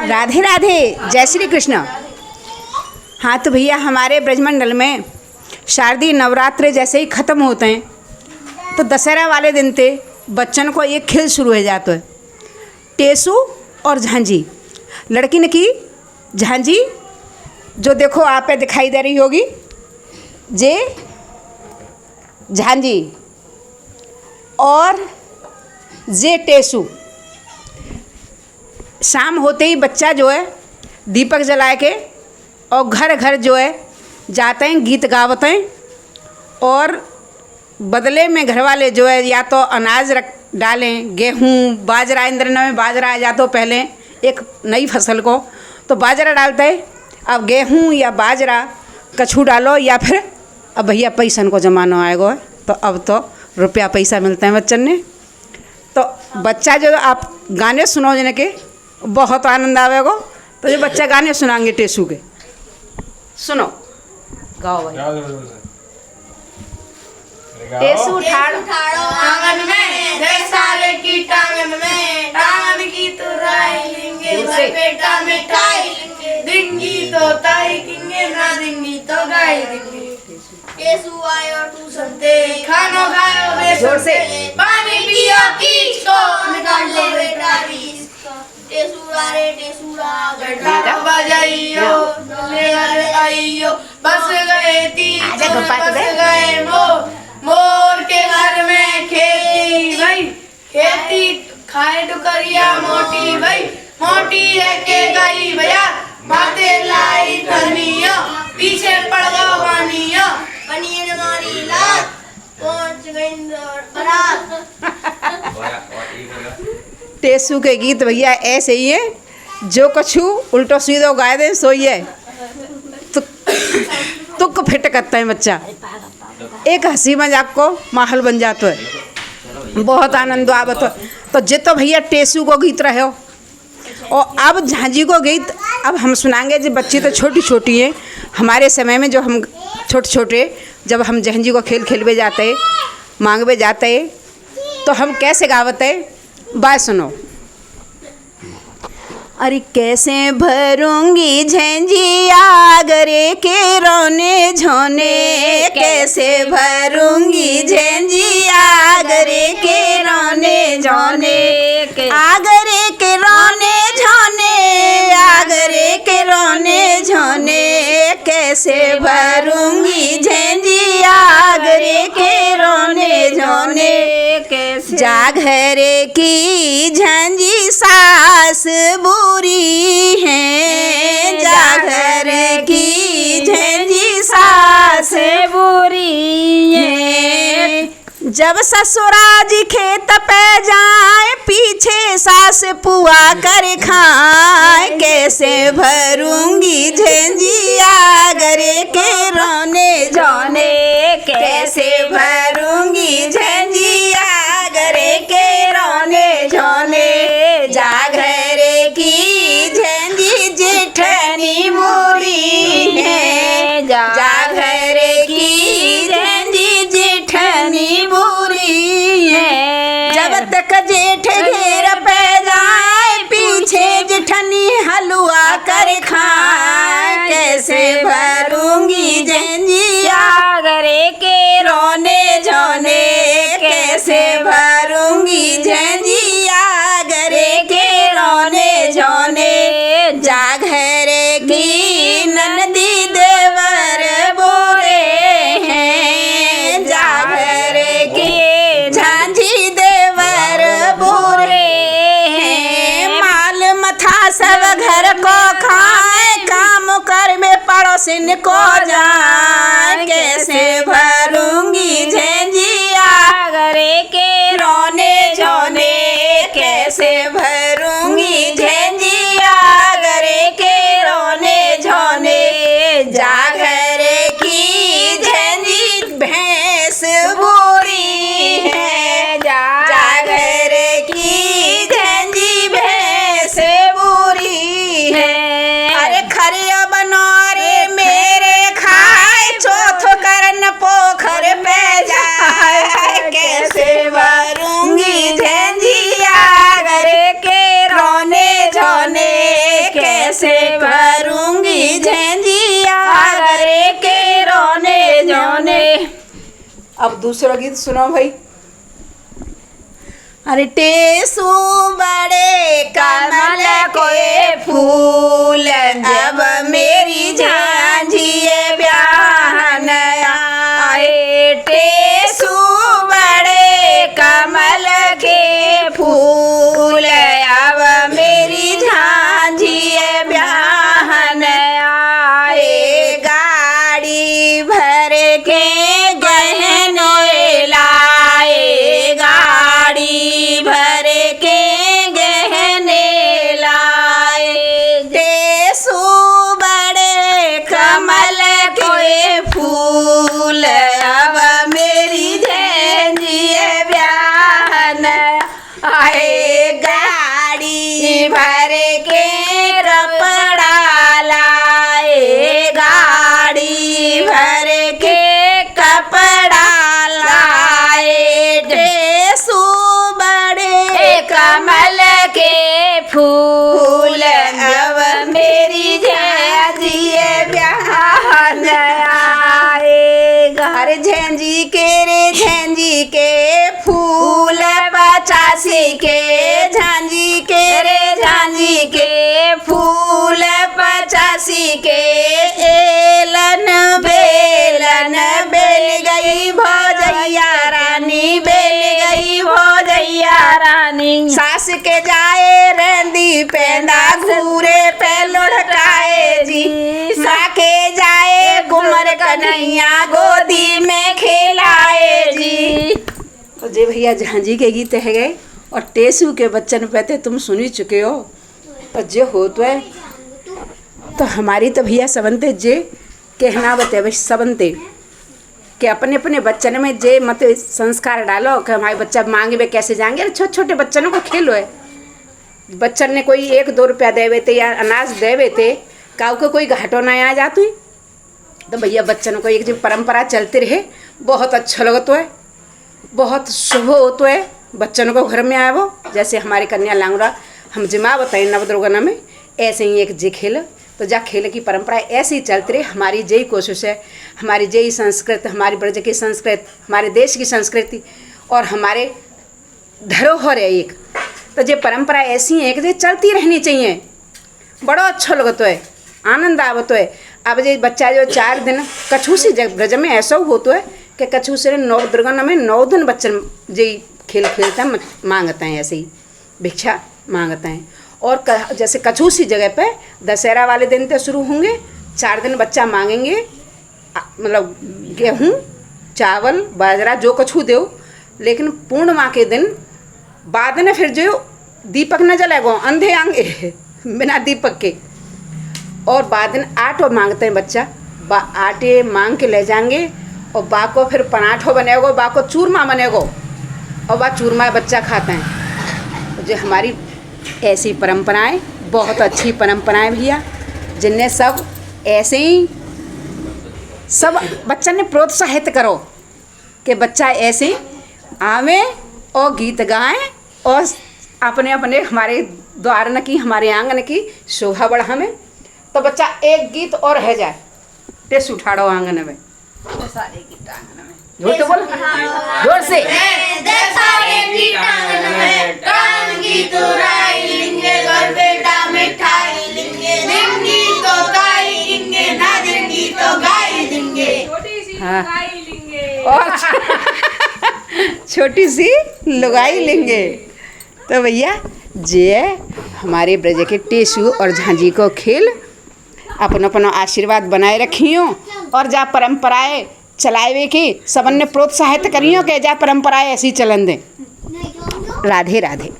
राधे राधे, जय श्री कृष्ण। हाँ तो भैया हमारे ब्रजमंडल में शारदीय नवरात्र जैसे ही ख़त्म होते हैं तो दशहरा वाले दिन ते बच्चन को एक खेल शुरू हो जाता है, टेसू और झांझी। लड़की ने की झांझी जो देखो आप पे दिखाई दे रही होगी, जे झांझी और जे टेसू। शाम होते ही बच्चा जो है दीपक जला के और घर घर जो है जाते हैं, गीत गावते हैं और बदले में घर वाले जो है या तो अनाज रख डालें, गेहूँ बाजरा। इंद्रना में बाजरा आ जाता पहले एक नई फसल को तो बाजरा डालते हैं, अब गेहूँ या बाजरा कछू डालो या फिर अब भैया पैसन को जमाना आएगा तो अब तो रुपया पैसा मिलते हैं बच्चन ने। तो बच्चा जो आप गाने सुनो जने के बहुत आनंद आवेगा, तो जो बच्चा गाने सुनाएंगे टेसू के, सुनो गाओ भाई। टेसू ठाड़ो आंगन में सारे की टांगन में टांगन की तो राय लेंगे पेटा मिठाई लेंगे, डिंगी तो ताई किंगे ना डिंगी तो गाय देंगे। टेसू आयो तू संते खानो खाओ बेसोर से पानी पियो कीच को निकाल लो बेटा रीस को। टेसूरा रे टेसूरा घंटा बजाइयो ले आइयो, बस गए तीन बस गए मोर के घर में खेती भाई, खेती खाए डुकरिया मोटी भाई, मोटी है के गई भैया माते लाई धनिया, पीछे पड़ गया पानिया पनिया मारी लात पहुंच गई बारात। टेसू के गीत भैया ऐसे ही है, जो कछु उल्टो सीधो गाय दे सोई है तुक फिट करता है बच्चा, एक हंसी मजाक को माहौल बन जाता है, बहुत आनंद आवत है। तो जितो भैया टेसू को गीत रहे हो और अब झांझी को गीत अब हम सुनाएंगे। जो बच्ची तो छोटी छोटी है, हमारे समय में जो हम छोटे छोटे जब हम झांझी को खेलवे जाते मांगवे जाते तो हम कैसे गावते बाय सुनो। अरे कैसे भरूंगी झंझी आगरे के रोने झोने, कैसे भरूंगी झंझी आगरे के रोने झोने, आगरे के रोने झोने, आगरे के रोने झोने, कैसे भरूंगी झंझी आगरे के रोने झोने, कैसे जागरे की झंझी सास बुरी है, जागर की झंझी सास बुरी है, जब ससुराज खेत पे जाए पीछे सास पुआ कर खाए, कैसे भरूंगी झंझी आगरे के रोने झोने, कैसे भरूंगी झंझी आगरे के रोने झोने, जागरे की झंझी जेठनी बुरी है, जागरे की झंझी जेठनी बुरी है, जब तक जेठ घेर पे जाए पीछे जेठनी हलवा कर खाए, कैसे भरूंगी झंझी आगरे के रोने झोने, कैसे भरूंगी झंझी आगरे के रोने झोने, जागरे की ननदी देवर बोरे हैं, जागरे की झांझी देवर बोरे हैं, माल मथा सब घर को खाए काम कर में पड़ोसिन को जाए, कैसे भरूंगी झंझी आगरे के रोने झोने, कैसे भरूंगी झंझी आगरे के रोने झोने, जागरे की झंझी भैंस बुरी है, जागरे की झंझी भैंस बुरी है, अरे खरिया बनोरे मेरे खाए चौथ करन पो कैसे भरूंगी झंझिया घरे के रोने जोने। अब दूसरा गीत सुनो भाई। अरे टेसू बड़े कमल कोए फूल अब मेरी झांझिए ब्याहन आए। टेसू बड़े कमल के फूल अब मेरी झांझिए ब्याहन आए। गाड़ी भर के गहने लाए, गाड़ी भर के गहने लाए। टेसू बड़े कमल के फूल अब मेरी झंझिए ब्याहन आए। गाड़ी भर के रपड़ा लाए, गाड़ी भर के कपड़ा लाए। टेसू बड़े कमल के फूल अब मेरी झंझिए ब्याहन आए। घर झंझी के रे झंझी के फूल 85 के, झांझी के रे झांझी के फूल 85 के। एलन बेलन बेल गई भौजैया रानी, बेल गई भौजैया रानी। सास के जाए रेंदी पेंदा घूरे पे लुढ़काए जी, माँ के जाए कुंवर कन्हैया गोदी में खिलाए जी। तो जे भैया झांझी के गीत है गए और टेसू के बच्चन पे तुम सुन ही चुके हो। और जे हो तो हमारी तो भैया सबनते जे कहना बते भाई सबनते कि अपने अपने बच्चन में जे मत संस्कार डालो कि हमारे बच्चा मांगे वे कैसे जाएंगे। अरे छोटे छोटे बच्चनों को खेलो है। बच्चन ने कोई 1-2 रुपया देवे थे या अनाज देवे थे, काऊ को कोई घाटो ना आ जाती। तो भैया बच्चनों को एक जो परंपरा चलती रहे बहुत अच्छा लगता है, बहुत शुभ होता है। बच्चनों को घर में आए वो जैसे हमारे कन्या लांगरा हम जिमा बताए नवदुर्गना में ऐसे ही एक जे खेल तो जा खेल की परंपरा ऐसे ही चलती रहे। हमारी जय कोशिश है, हमारी जय संस्कृति, हमारी ब्रज की संस्कृति, हमारे देश की संस्कृति और हमारे धरोहर है एक। तो ये परंपरा ऐसी है कि ये चलती रहनी चाहिए। बड़ा अच्छा लगता है, आनंद आवत है। अब ये बच्चा जो 4 दिन कछु से ब्रज में ऐसा होता है कि कछु से नवदुर्गना में 9 दिन बच्चन जी खेल खेलते हैं, मांगते हैं, ऐसे ही भिक्षा मांगते हैं। और जैसे कछु सी जगह पे दशहरा वाले दिन तो शुरू होंगे, 4 दिन बच्चा मांगेंगे, मतलब गेहूँ चावल बाजरा जो कछु दो। लेकिन पूर्णिमा के दिन बाद में फिर जो दीपक न जलेगो, अंधे आंगे बिना दीपक के। और बाद दिन आटो मांगते हैं बच्चा, आटे मांग के ले जाएंगे और बा को फिर पराठो बनेगो, बा को चूरमा बनेगो और बा चूरमा बच्चा खाते हैं। जो हमारी ऐसी परंपराएं बहुत अच्छी परंपराएं भैया, जिनने सब ऐसे ही सब बच्चा ने प्रोत्साहित करो कि बच्चा ऐसे आवे और गीत गाएं और अपने अपने हमारे द्वार न की हमारे आंगन की शोभा बढ़ा में। तो बच्चा एक गीत और है जाए टेस उठाड़ो आंगन में, सारे गीत आंगन में झूठ बोल जोर से। सारे गीत आंगन में टांग गीत उड़ाई लिंगे, घर बेटा मिठाई लिंगे, देंगी तो गाई लिंगे, ना देंगी तो गाई देंगे, छोटी सी लुगाई लेंगे और छोटी सी लुगाई लेंगे। तो भैया जे हमारे ब्रज के टेसू और झांझी को खेल अपन अपना आशीर्वाद बनाए रखियो और जा परंपराएं चलावे की सबन ने प्रोत्साहित करियो कि जा परंपराएं ऐसी चलन दें। राधे राधे।